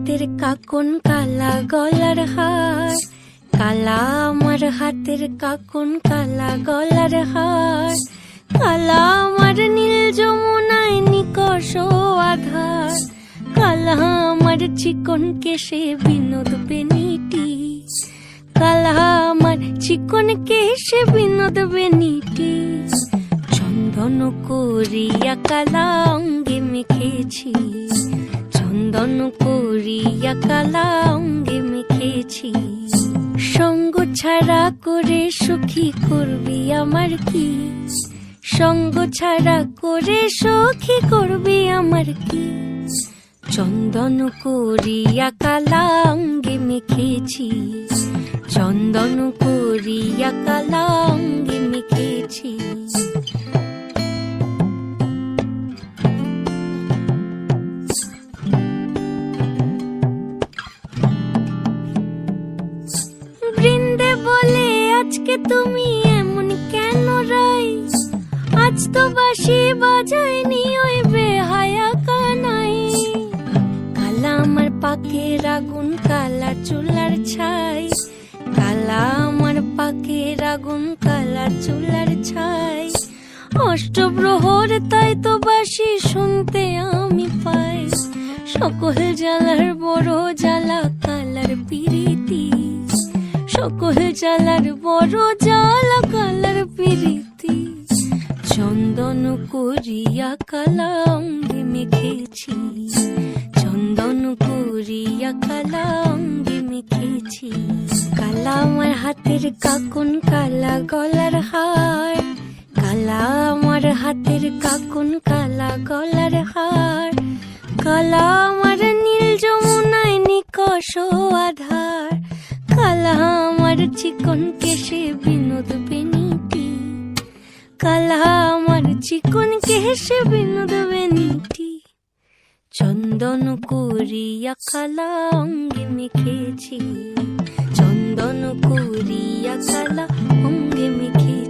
হাতের কাকন কালা গলার হার, কালা আমার হাতের কাকন কালা গলার হার, কালা আমার নীল যমুনায় নিকষ আধার, কালা আমার চিকন কেশে বিনোদ বেনিটি, কালা আমার চিকন কেশে বিনোদ বেনিটি, চন্দন করিয়া কালা অঙ্গে মেখেছি, চন্দন করিয়া কালা অঙ্গে মেখেছি, সঙ্গ ছাড়া করে সুখী করবি আমার কি, সঙ্গ ছাড়া করে সুখী করবি আমার কি, চন্দন করিয়া কালা অঙ্গে মেখেছি, চন্দন করিয়া কালা অঙ্গে মেখেছি। বৃন্দে বলে আজকে তুমি এমন কেন রাই, আজ তো বাঁশি বাজায়নি ওই বেহায়া কানাই, কালা আমার পাকের আগুন কালা চুলার ছাই, কালা আমার পাকের আগুন কালা চুলার ছাই, অষ্টপ্রহর তাই তো বাঁশি শুনতে আমি পাই, সকল জ্বালার বড় জ্বালা কালার পিরিতি, সকল জ্বালার বড় জ্বালা কালার পিরিতি, চন্দন করিয়া কালা অঙ্গে মেখেছি, চন্দন করিয়া কালা অঙ্গে মেখেছি, কালা আমার হাতের কাকন কালা গলার হার, কালা আমার হাতের কাকন কালা গলার হার, কালা আমার নীল যমুনায় নিকষ আধার, কালা আমার চিকন কেশে বিনোদ বেনিটি, কালা আমার চিকন কেশে বিনোদ বেনিটি, চন্দন করিয়া কালা অঙ্গে মেখেছি, চন্দন করিয়া কালা অঙ্গে মেখেছি।